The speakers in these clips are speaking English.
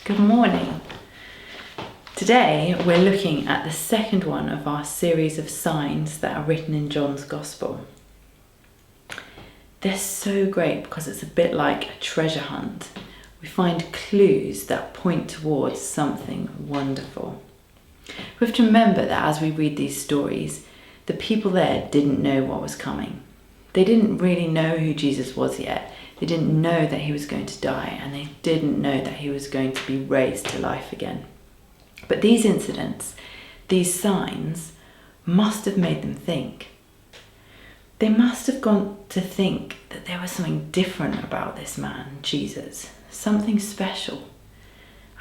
Good morning. Today we're looking at the second one of our series of signs that are written in John's Gospel. They're so great because it's a bit like a treasure hunt. We find clues that point towards something wonderful. We have to remember that as we read these stories, the people there didn't know what was coming. They didn't really know who Jesus was yet. They didn't know that he was going to die, and they didn't know that he was going to be raised to life again. But these incidents, these signs, must have made them think. They must have gone to think that there was something different about this man, Jesus, something special,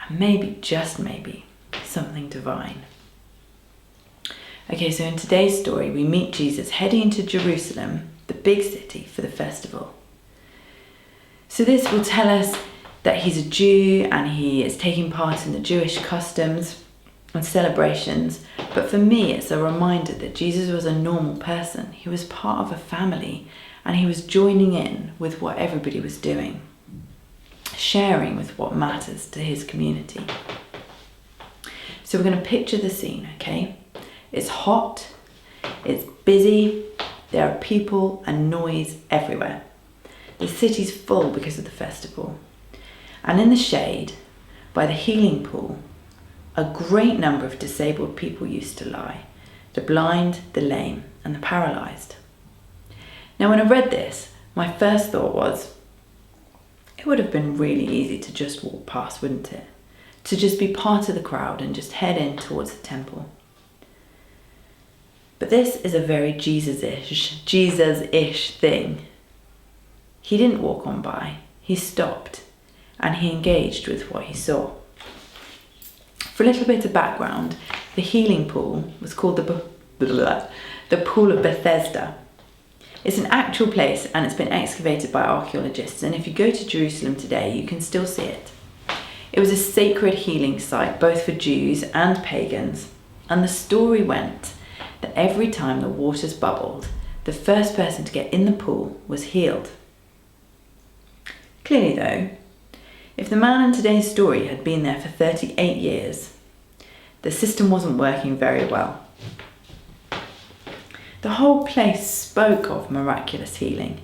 and maybe, just maybe, something divine. Okay, so in today's story, we meet Jesus heading into Jerusalem, the big city, for the festival. So this will tell us that he's a Jew and he is taking part in the Jewish customs and celebrations. But for me, it's a reminder that Jesus was a normal person. He was part of a family and he was joining in with what everybody was doing, sharing with what matters to his community. So we're going to picture the scene, okay? It's hot, it's busy, there are people and noise everywhere. The city's full because of the festival. And in the shade, by the healing pool, a great number of disabled people used to lie. The blind, the lame, and the paralysed. Now when I read this, my first thought was, it would have been really easy to just walk past, wouldn't it? To just be part of the crowd and just head in towards the temple. But this is a very Jesus-ish thing. He didn't walk on by, he stopped and he engaged with what he saw. For a little bit of background, the healing pool was called the Pool of Bethesda. It's an actual place and it's been excavated by archaeologists, and if you go to Jerusalem today, you can still see it. It was a sacred healing site both for Jews and pagans, and the story went that every time the waters bubbled, the first person to get in the pool was healed. Clearly though, if the man in today's story had been there for 38 years, the system wasn't working very well. The whole place spoke of miraculous healing,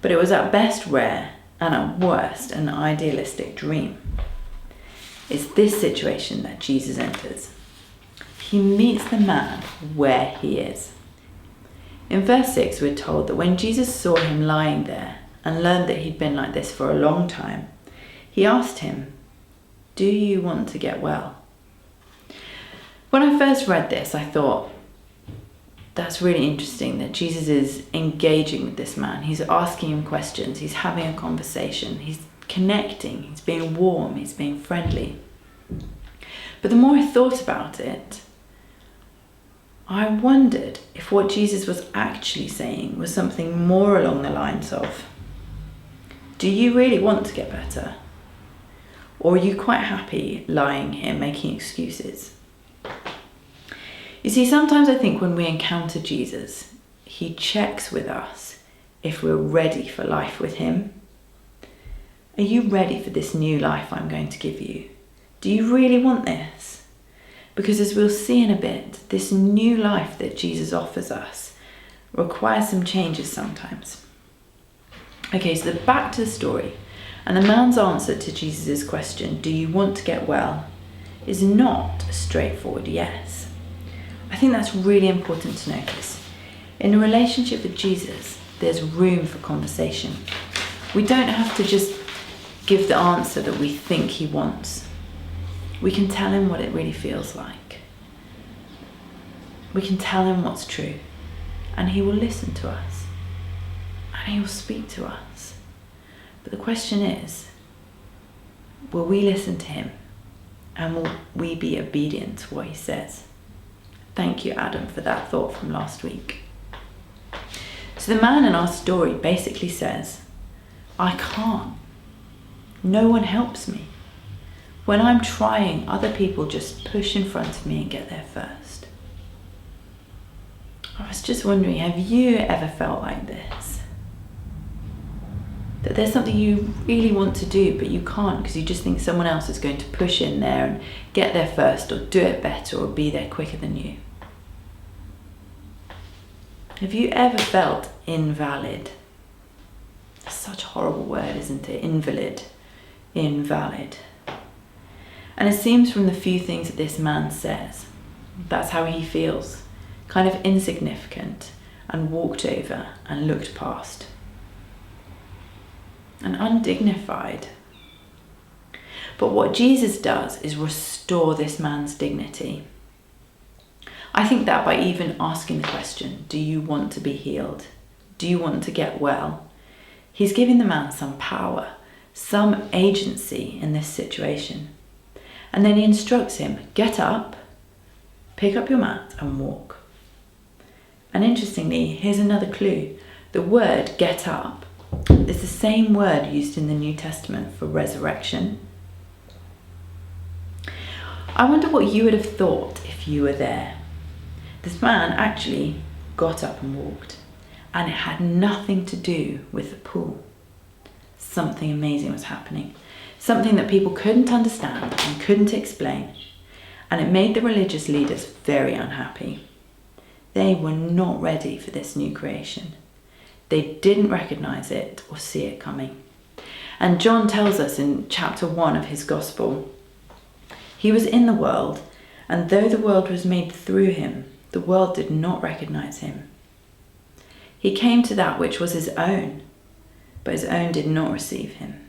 but it was at best rare and at worst an idealistic dream. It's this situation that Jesus enters. He meets the man where he is. In verse 6, we're told that when Jesus saw him lying there and learned that he'd been like this for a long time, he asked him, "Do you want to get well?" When I first read this, I thought, that's really interesting that Jesus is engaging with this man. He's asking him questions, he's having a conversation, he's connecting, he's being warm, he's being friendly. But the more I thought about it, I wondered if what Jesus was actually saying was something more along the lines of, do you really want to get better? Or are you quite happy lying here making excuses? You see, sometimes I think when we encounter Jesus, he checks with us if we're ready for life with him. Are you ready for this new life I'm going to give you? Do you really want this? Because as we'll see in a bit, this new life that Jesus offers us requires some changes sometimes. Okay, so back to the story. And the man's answer to Jesus' question, do you want to get well, is not a straightforward yes. I think that's really important to notice. In a relationship with Jesus, there's room for conversation. We don't have to just give the answer that we think he wants. We can tell him what it really feels like. We can tell him what's true, and he will listen to us, and he will speak to us. But the question is, will we listen to him, and will we be obedient to what he says? Thank you, Adam, for that thought from last week. So the man in our story basically says, I can't. No one helps me. When I'm trying, other people just push in front of me and get there first. I was just wondering, have you ever felt like this? that there's something you really want to do, but you can't because you just think someone else is going to push in there and get there first, or do it better, or be there quicker than you. Have you ever felt invalid? Such a horrible word, isn't it? Invalid, invalid. And it seems from the few things that this man says, that's how he feels, kind of insignificant and walked over and looked past. And undignified. But what Jesus does is restore this man's dignity. I think that by even asking the question, do you want to be healed? Do you want to get well? He's giving the man some power, some agency in this situation. And then he instructs him, get up, pick up your mat and walk. And interestingly, here's another clue. The word get up is the same word used in the New Testament for resurrection. I wonder what you would have thought if you were there. This man actually got up and walked, and it had nothing to do with the pool. Something amazing was happening, something that people couldn't understand and couldn't explain, and it made the religious leaders very unhappy. They were not ready for this new creation. They didn't recognize it or see it coming. And John tells us in chapter 1 of his gospel, he was in the world, and though the world was made through him, the world did not recognize him. He came to that which was his own, but his own did not receive him.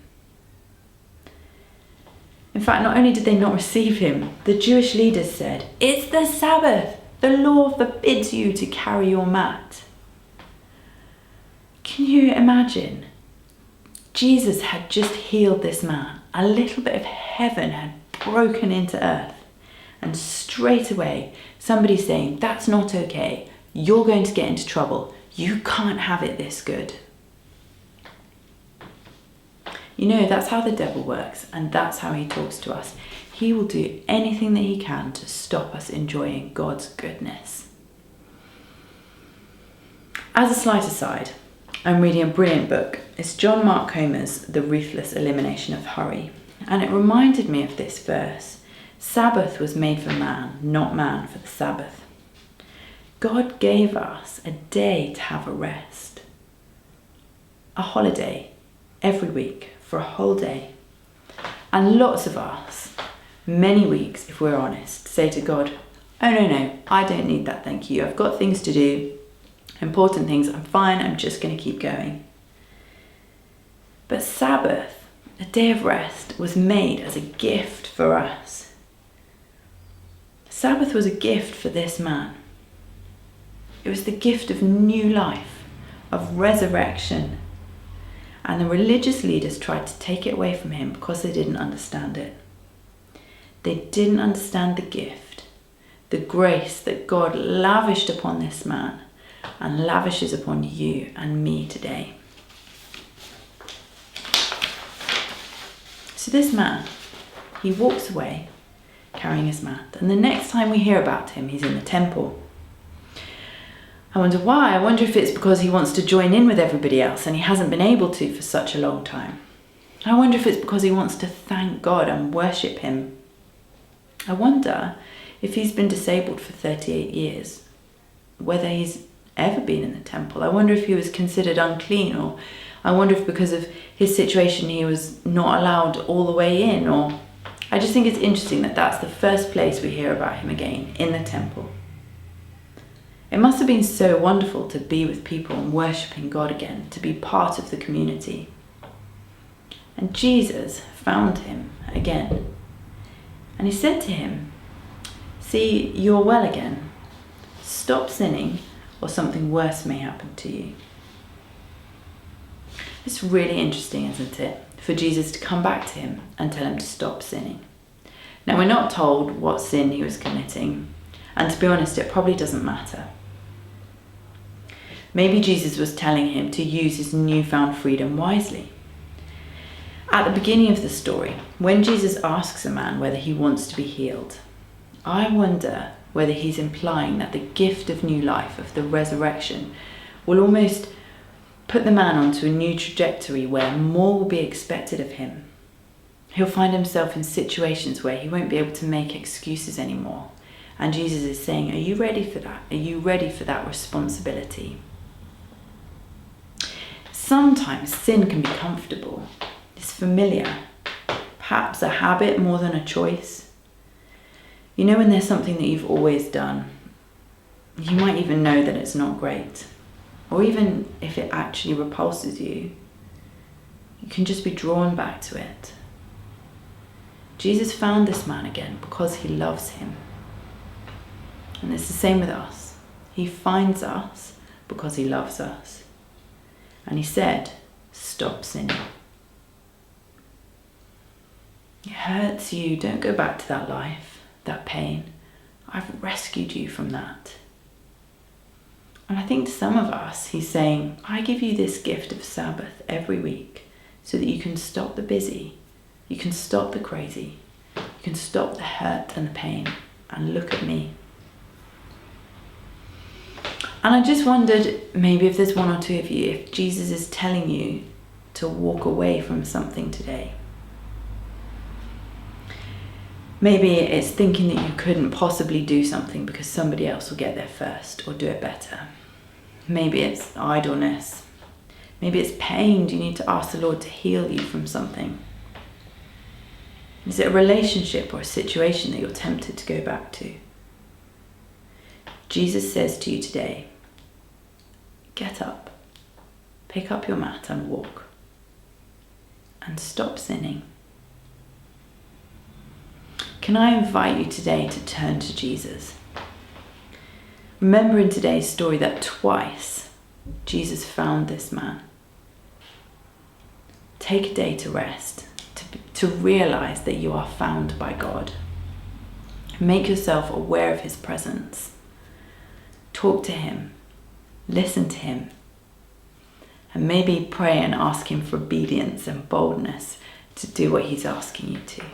In fact, not only did they not receive him, the Jewish leaders said, "It's the Sabbath. The law forbids you to carry your mat." Can you imagine? Jesus had just healed this man. A little bit of heaven had broken into earth. And straight away, somebody saying, that's not okay. You're going to get into trouble. You can't have it this good. You know, that's how the devil works, and that's how he talks to us. He will do anything that he can to stop us enjoying God's goodness. As a slight aside, I'm reading a brilliant book. It's John Mark Comer's The Ruthless Elimination of Hurry. And it reminded me of this verse. Sabbath was made for man, not man for the Sabbath. God gave us a day to have a rest. A holiday every week for a whole day. And lots of us, many weeks if we're honest, say to God, oh no, I don't need that, thank you. I've got things to do, important things, I'm fine, I'm just going to keep going. But Sabbath, a day of rest, was made as a gift for us. Sabbath was a gift for this man. It was the gift of new life, of resurrection. And the religious leaders tried to take it away from him because they didn't understand it. They didn't understand the gift, the grace that God lavished upon this man and lavishes upon you and me today. So this man, he walks away carrying his mat, and the next time we hear about him, he's in the temple. I wonder why. I wonder if it's because he wants to join in with everybody else and he hasn't been able to for such a long time. I wonder if it's because he wants to thank God and worship him. I wonder if he's been disabled for 38 years, whether he's ever been in the temple. I wonder if he was considered unclean, or I wonder if because of his situation he was not allowed all the way in, or I just think it's interesting that that's the first place we hear about him again, in the temple. It must have been so wonderful to be with people and worshipping God again, to be part of the community. And Jesus found him again. And he said to him, "See, you're well again. Stop sinning, or something worse may happen to you." It's really interesting, isn't it, for Jesus to come back to him and tell him to stop sinning. Now, we're not told what sin he was committing, and to be honest, it probably doesn't matter. Maybe Jesus was telling him to use his newfound freedom wisely. At the beginning of the story, when Jesus asks a man whether he wants to be healed, I wonder whether he's implying that the gift of new life, of the resurrection, will almost put the man onto a new trajectory where more will be expected of him. He'll find himself in situations where he won't be able to make excuses anymore. And Jesus is saying, are you ready for that? Are you ready for that responsibility? Sometimes sin can be comfortable. It's familiar. Perhaps a habit more than a choice. You know when there's something that you've always done, you might even know that it's not great. Or even if it actually repulses you, you can just be drawn back to it. Jesus found this man again because he loves him. And it's the same with us. He finds us because he loves us. And he said, stop sinning. It hurts you. Don't go back to that life, that pain. I've rescued you from that. And I think to some of us, he's saying, I give you this gift of Sabbath every week so that you can stop the busy, you can stop the crazy, you can stop the hurt and the pain and look at me. And I just wondered, maybe if there's one or two of you, if Jesus is telling you to walk away from something today. Maybe it's thinking that you couldn't possibly do something because somebody else will get there first or do it better. Maybe it's idleness. Maybe it's pain. Do you need to ask the Lord to heal you from something? Is it a relationship or a situation that you're tempted to go back to? Jesus says to you today, get up, pick up your mat and walk, and stop sinning. Can I invite you today to turn to Jesus? Remember in today's story that twice Jesus found this man. Take a day to rest, to realize that you are found by God. Make yourself aware of his presence. Talk to him, listen to him, and maybe pray and ask him for obedience and boldness to do what he's asking you to.